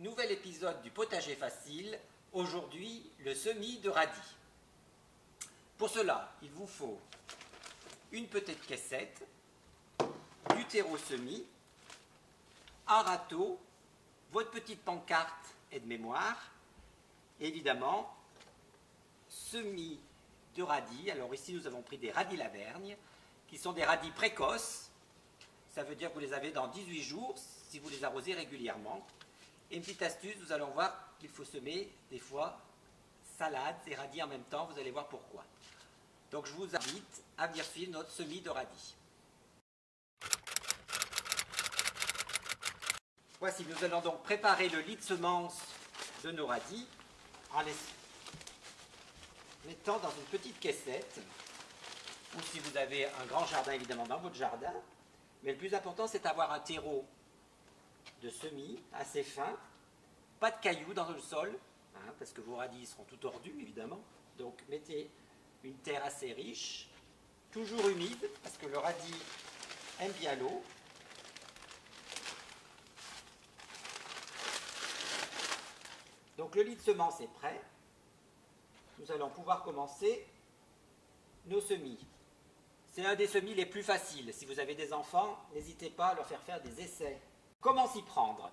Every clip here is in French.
Nouvel épisode du potager facile, aujourd'hui le semis de radis. Pour cela, il vous faut une petite caissette, du terreau semis, un râteau, votre petite pancarte et de mémoire, et évidemment, semis de radis. Alors ici nous avons pris des radis Lavergne, qui sont des radis précoces, ça veut dire que vous les avez dans 18 jours si vous les arrosez régulièrement. Et une petite astuce, nous allons voir qu'il faut semer des fois salade et radis en même temps, vous allez voir pourquoi. Donc je vous invite à venir suivre notre semis de radis. Voici, nous allons donc préparer le lit de semences de nos radis en les mettant dans une petite caissette, ou si vous avez un grand jardin évidemment dans votre jardin. Mais le plus important, c'est d'avoir un terreau de semis assez fin, pas de cailloux dans le sol, parce que vos radis seront tout tordus évidemment. Donc mettez une terre assez riche, toujours humide, parce que le radis aime bien l'eau. Donc le lit de semences est prêt. Nous allons pouvoir commencer nos semis. C'est un des semis les plus faciles. Si vous avez des enfants, n'hésitez pas à leur faire des essais. Comment s'y prendre?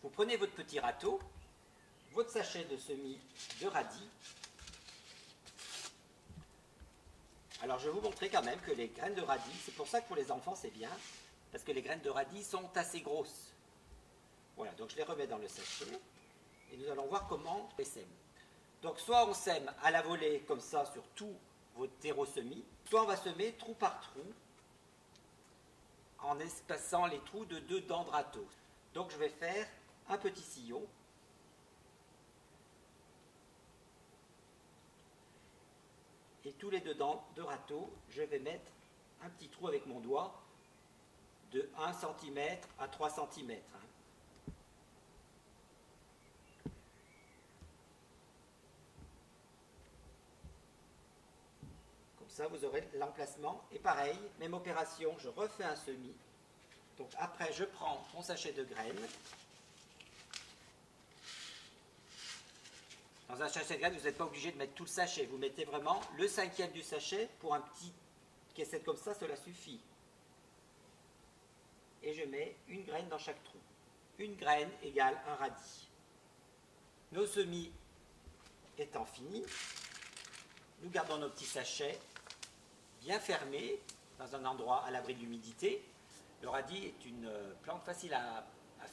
Vous prenez votre petit râteau, votre sachet de semis de radis. Alors je vais vous montrer quand même que les graines de radis, c'est pour ça que pour les enfants c'est bien, parce que les graines de radis sont assez grosses. Voilà, donc je les remets dans le sachet et nous allons voir comment on les sème. Donc soit on sème à la volée comme ça sur tout votre terreau semis, soit on va semer trou par trou en espaçant les trous de 2 dents de râteau. Donc je vais faire un petit sillon. Et tous les 2 dents de râteau, je vais mettre un petit trou avec mon doigt de 1 cm à 3 cm. Comme ça, vous aurez l'emplacement. Et pareil, même opération, je refais un semis. Donc après, je prends mon sachet de graines. Dans un sachet de graines, vous n'êtes pas obligé de mettre tout le sachet. Vous mettez vraiment le 1/5 du sachet. Pour un petit caissette comme ça, cela suffit. Et je mets une graine dans chaque trou. Une graine égale un radis. Nos semis étant finis, nous gardons nos petits sachets bien fermés dans un endroit à l'abri de l'humidité. Le radis est une plante facile à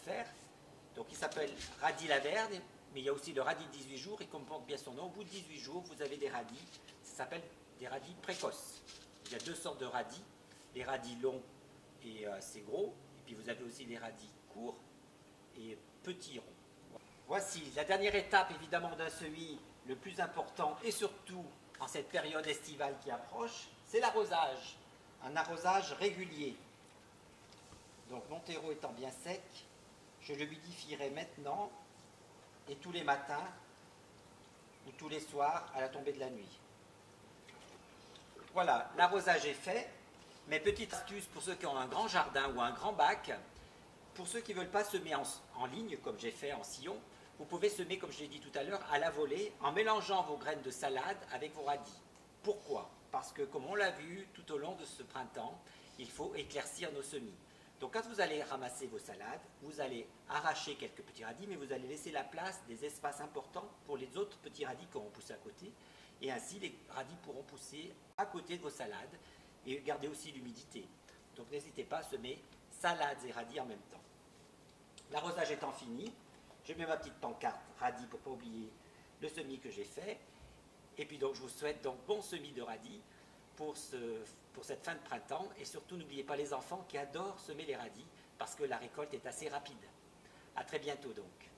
faire. Donc il s'appelle radis Lavergne. Mais il y a aussi le radis de 18 jours, et comme porte bien son nom, au bout de 18 jours, vous avez des radis. Ça s'appelle des radis précoces. Il y a 2 sortes de radis. Les radis longs et assez gros, et puis vous avez aussi des radis courts et petits ronds. Voici la dernière étape évidemment d'un semis, le plus important, et surtout en cette période estivale qui approche, c'est l'arrosage. Un arrosage régulier. Donc mon terreau étant bien sec, je le humidifierai maintenant, et tous les matins ou tous les soirs à la tombée de la nuit. Voilà, l'arrosage est fait. Mais petite astuce pour ceux qui ont un grand jardin ou un grand bac, pour ceux qui ne veulent pas semer en ligne, comme j'ai fait en sillon, vous pouvez semer, comme je l'ai dit tout à l'heure, à la volée, en mélangeant vos graines de salade avec vos radis. Pourquoi? Parce que, comme on l'a vu tout au long de ce printemps, il faut éclaircir nos semis. Donc quand vous allez ramasser vos salades, vous allez arracher quelques petits radis, mais vous allez laisser la place, des espaces importants pour les autres petits radis qui auront poussé à côté. Et ainsi, les radis pourront pousser à côté de vos salades et garder aussi l'humidité. Donc n'hésitez pas à semer salades et radis en même temps. L'arrosage étant fini, je mets ma petite pancarte radis pour ne pas oublier le semis que j'ai fait. Et puis donc je vous souhaite donc bon semis de radis pour cette fin de printemps, et surtout n'oubliez pas les enfants qui adorent semer les radis parce que la récolte est assez rapide. À très bientôt donc.